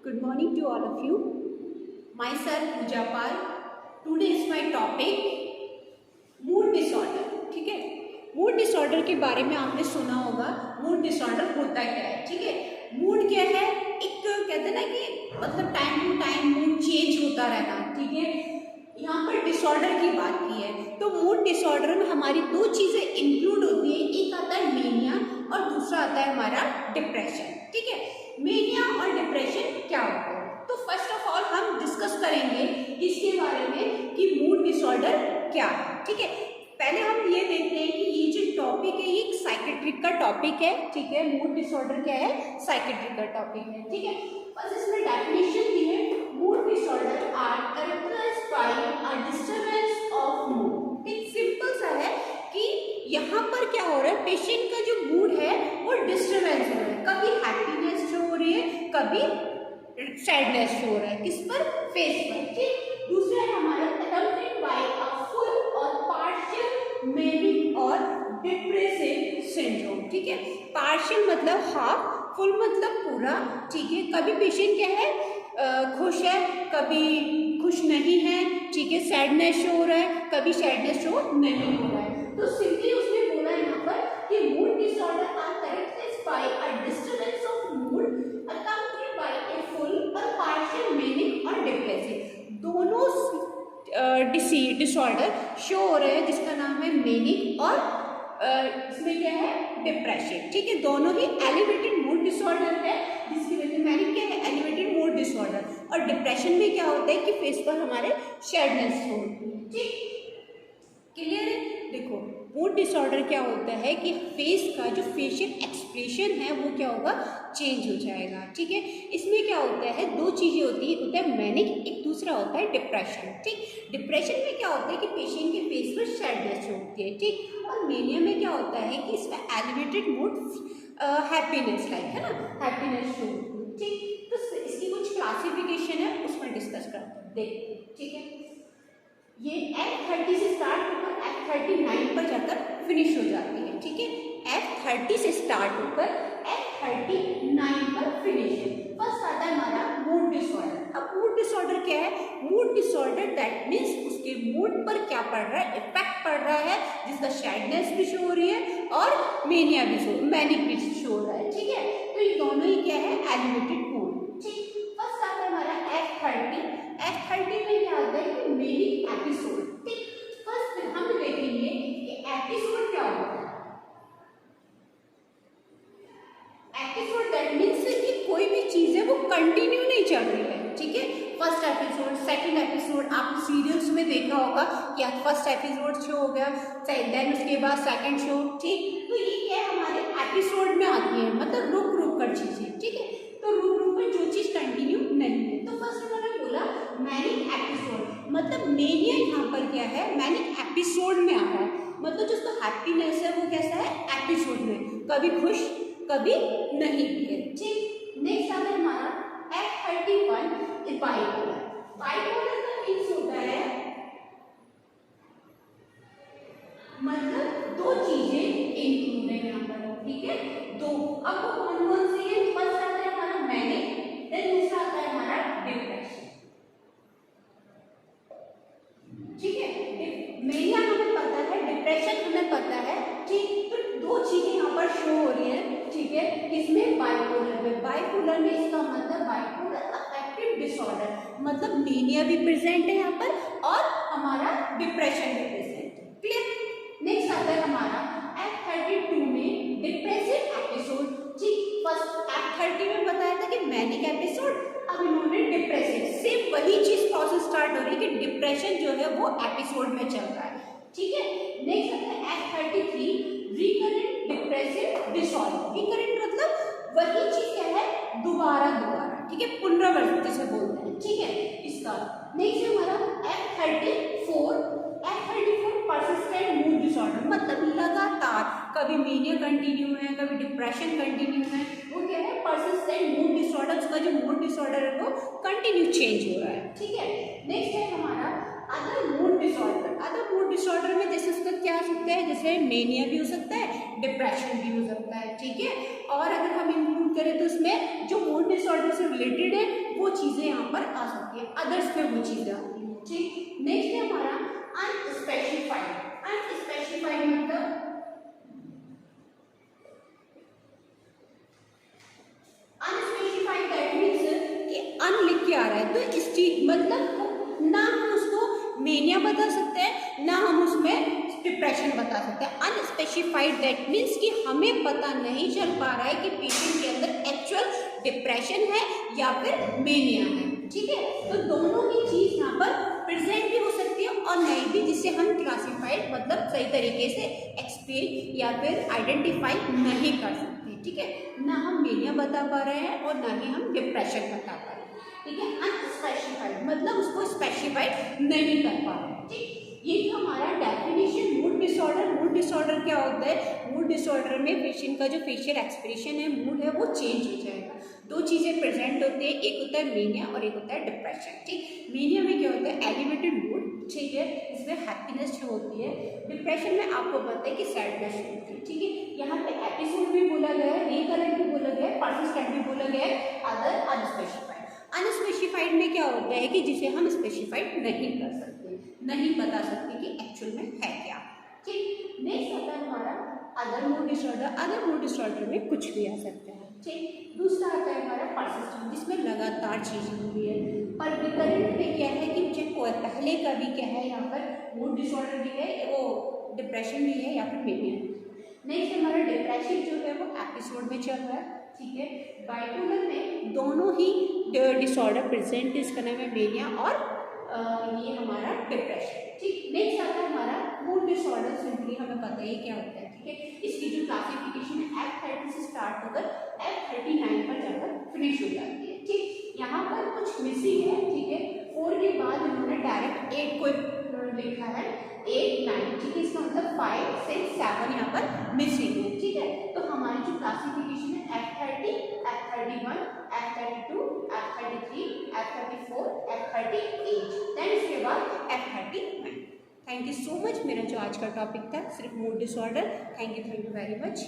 Good morning to all of you. Myself Pooja Pal. Today is my topic mood disorder. ठीक है, mood disorder के बारे में आपने सुना होगा. मूड डिसऑर्डर होता क्या है? ठीक है, मूड क्या है? एक कहते हैं ना कि मतलब time to time mood change होता रहना. ठीक है, यहाँ पर डिसऑर्डर की बात की है तो मूड डिसऑर्डर में हमारी दो चीज़ें इंक्लूड होती है. एक आता है मेनिया और दूसरा आता है हमारा डिप्रेशन. ठीक है, मेनिया और डिप्रेशन क्या होता है? तो फर्स्ट ऑफ ऑल हम डिस्कस करेंगे इसके बारे में कि मूड डिसऑर्डर क्या है. ठीक है, पहले हम ये देखते हैं कि ये जो टॉपिक है ये साइकेट्रिक का टॉपिक है. ठीक है, मूड डिसऑर्डर क्या है? साइकेट्रिक का टॉपिक है. ठीक है, बस इसमें डेफिनेशन दी है. Mood disorder are characterized by a disturbance of mood. एक सिंपल सा है कि यहाँ पर क्या हो रहा है, पेशेंट का जो मूड है वो डिस्टर्बेंस हो रहा है. कभी हैप्पीनेस शो हो रही है, कभी सैडनेस शो हो रहा है. किस पर? फेस पर. ठीक, दूसरा है हमारा अकम्पनीड बाय अ फुल और पार्शियल मेनिक और डिप्रेसिव सिंड्रोम. ठीक है, पार्शियल मतलब हाफ, फुल मतलब पूरा. ठीक है, कभी पेशेंट क्या है, खुश है, कभी खुश नहीं है. ठीक है, सैडनेस शो हो रहा है, कभी सैडनेस शो नहीं हो रहा है. तो सिंपली उसने बोला यहाँ पर कि mood disorder are characterized by a disturbance of mood accompanied by a full और पार्शियल मेनिक और डिप्रेसिव. दोनों डिसऑर्डर शो हो रहे हैं जिसका नाम है मेनिक और इसमें क्या है, डिप्रेशन. ठीक है, दोनों ही एलिवेटेड मूड डिसऑर्डर है जिसकी वजह से मैनिक क्या है, एलिवेटेड मूड डिसऑर्डर. और डिप्रेशन में क्या होता है कि फेस पर हमारे सैडनेस होती है. ठीक, क्लियर है? देखो, मूड डिसऑर्डर क्या होता है कि फेस का जो फेशियल एक्सप्रेशन है वो क्या होगा, चेंज हो जाएगा. ठीक है, इसमें क्या होता है, दो चीज़ें होती है. होता है मैनिक, एक दूसरा होता है डिप्रेशन. ठीक, डिप्रेशन में क्या होता है कि पेशेंट के फेस पर सैडनेस होती है. ठीक, और मेनिया में क्या होता है कि इसमें एलिवेटेड मूड हैप्पीनेस लाइक है ना, हैप्पीनेस शो होती है. ठीक, तो इसकी कुछ क्लासिफिकेशन है उसमें डिस्कस करते हैं. देखते हैं. ठीक है, ये F30 से स्टार्ट होकर F39 पर जाकर फिनिश हो जाती है. ठीक है, F30 से स्टार्ट होकर F39 पर फिनिश है. फर्स्ट आता है हमारा मूड डिसऑर्डर. अब मूड डिसऑर्डर क्या है? मूड डिसऑर्डर दैट मीन्स उसके मूड पर क्या पड़ रहा है, इफेक्ट पड़ रहा है जिसका सैडनेस भी शो हो रही है और मेनिया भी शो, मैनिक भी शो हो रहा है. ठीक है, तो ये दोनों ही क्या है, एलिवेटेड मूड. ठीक, फर्स्ट आता है हमारा F30. F30 में क्या आता है कि मेनिक एपिसोड. ठीक, फर्स्ट हम देखेंगे कि एपिसोड क्या होता है. एपिसोड दैट मीन्स कि कोई भी चीज है वो कंटिन्यू नहीं चल रही है. ठीक है, फर्स्ट एपिसोड, सेकंड एपिसोड आपने सीरियल्स में देखा होगा कि फर्स्ट एपिसोड शो हो गया, देन उसके बाद सेकंड शो. ठीक, तो ये क्या है, हमारे एपिसोड में आती है, मतलब रुक रुक कर चीजें. ठीक है, तो रुक रुक कर जो चीज कंटिन्यू नहीं है. तो फर्स्ट उन्होंने बोला मैनिक एपिसोड, मतलब मेनिया यहाँ पर क्या है, मैनिक एपिसोड में आ रहा है. मतलब जो उसका हैप्पीनेस है वो कैसा है, एपिसोड में, कभी खुश कभी नहीं है. ठीक, नेक्स्ट आता है हमारा F31 बाइपोलर. बाइपोलर का मीन्स होता है मतलब दो चीजें इंक्लूड है यहाँ पर. ठीक है, दो. अब वो कौन कौन सी है? फर्स्ट आता है हमारा मैनिक, देन दूसरा आता है हमारा डिप्रेशन. ठीक है, मेनिया हमें पता है, डिप्रेशन हमें पता है. ठीक, तो दो चीजें यहाँ पर शो हो रही है. ठीक है, इसमें बाइपोलर में, बाइपोलर में इसका मतलब बाइपोलर अफेक्टिव डिसऑर्डर, मतलब मेनिया भी प्रेजेंट है यहाँ पर और हमारा डिप्रेशन भी प्रेजेंट है. क्लियर? नेक्स्ट आता है हमारा F32 में डिप्रेसिव एपिसोड. ठीक, फर्स्ट F30 में बताया था कि मैनिक एपिसोड, अब इन्होंने डिप्रेसिव, सेम वही चीज प्रोसेस स्टार्ट हो रही है कि डिप्रेशन जो है वो एपिसोड में चल रहा है. ठीक है, नेक्स्ट आता है F33 recurrent depressive disorder. Recurrent मतलब वही चीज क्या है, दोबारा दोबारा. ठीक है, पुनरावृत्ति से बोलते हैं. ठीक है, इसका नेक्स्ट हमारा F34 परसिस्टेंट मूड डिसऑर्डर, मतलब लगातार कभी मेनिया कंटिन्यू है, कभी डिप्रेशन कंटिन्यू है. वो क्या है, परसिस्टेंट मूड डिसऑर्डर, उसका जो मूड डिसऑर्डर है वो कंटिन्यू चेंज हो रहा है. ठीक है, नेक्स्ट है हमारा other mood disorder. Other mood disorder में जैसे उसका क्या हो सकता है, जैसे मेनिया भी हो सकता है, डिप्रेशन भी हो सकता है. ठीक है, और अगर हम इंक्लूड करें तो उसमें जो मूड डिसऑर्डर से रिलेटेड है वो चीजें यहाँ पर आ सकती है, अदर्स में वो चीजें आती हैं। ठीक, नेक्स्ट है हमारा अनस्पेसिफाइड। अनस्पेसिफाइड मतलब अनस्पेसिफाइड दैट मीन्स कि अन लिख के आ रहा है, तो इस चीज मतलब ना हम उसको मेनिया बता सकते हैं, ना हम उसमें डिप्रेशन बता सकते हैं। अनस्पेसिफाइड दैट मीन्स कि हमें पता नहीं चल पा रहा है कि पेशेंट के अंदर एक्चुअल डिप्रेशन है या फिर मेनिया है। ठीक है, तो दोनों ही चीज यहाँ पर प्रेजेंट भी हो सकती है और नहीं भी, जिससे हम क्लासिफाइड मतलब सही तरीके से एक्सप्लेन या फिर आइडेंटिफाई नहीं कर सकते। ठीक है, ना हम मेनिया बता पा रहे हैं और ना ही हम डिप्रेशन बता पा रहे हैं। ठीक है, अनस्पेसिफाइड मतलब उसको स्पेसिफाइड नहीं कर पा रहे हैं। ठीक, ये हमारा definition mood disorder. Mood disorder क्या होता है? मूड डिसऑर्डर में पेशेंट का जो फेशियल एक्सप्रेशन है, मूड है, वो चेंज हो जाएगा। दो चीजें प्रेजेंट होती है, एक होता है मेनिया और एक होता है डिप्रेशन। ठीक, मेनिया में क्या होता है? एलिवेटेड मूड, ठीक है, इसमें हैप्पीनेस जो होती है। डिप्रेशन में आपको पता है कि सैडनेस होती है। ठीक है, यहाँ पे एपिसोड भी बोला गया है, रिकरेंट भी बोला गया है, पर्सिस्टेंट भी बोला गया है, अदर अनस्पेसिफाइड। अनस्पेसिफाइड में क्या होता है कि जिसे हम स्पेसिफाइड नहीं कर सकते, नहीं बता सकते कि एक्चुअल में है क्या। ठीक, नेक्स्ट आता है हमारा other mood disorder. Other mood disorder में कुछ भी आ सकता है। ठीक, दूसरा आता है हमारा पर्सिस्टेंट, जिसमें लगातार चीजें हो रही है। पर रिकरेंट में क्या है कि मुझे पहले का भी क्या है, यहाँ पर मूड डिसऑर्डर भी है, वो डिप्रेशन भी है या फिर मेनिया। नेक्स्ट हमारा डिप्रेशन जो है वो एपिसोड में चल रहा है। ठीक है, बाइपोलर में दोनों ही डिसऑर्डर प्रेजेंट, इसका नाम है मेनिया और ये हमारा डिप्रेशन। ठीक, नेक्स्ट आता है हमारा मूड डिसऑर्डर। सिंपली हमें पता ही क्या होता है। ठीक है, इसकी जो क्लासिफिकेशन है F30 से स्टार्ट होकर F39 पर जाकर फिनिश हो जाती है। ठीक, यहाँ पर कुछ मिसिंग है। ठीक है, 4 के बाद इन्होंने डायरेक्ट 8 को लिखा है, 8, 9। ठीक है, इसका मतलब 5, 6, 7 यहाँ पर मिसिंग है। ठीक है, तो हमारी जो क्लासिफिकेशन है F30, F31, F32, F33, F34, F38, then इसके बाद F39। Thank you so much. मेरा जो आज का टॉपिक था सिर्फ mood disorder. Thank you very much.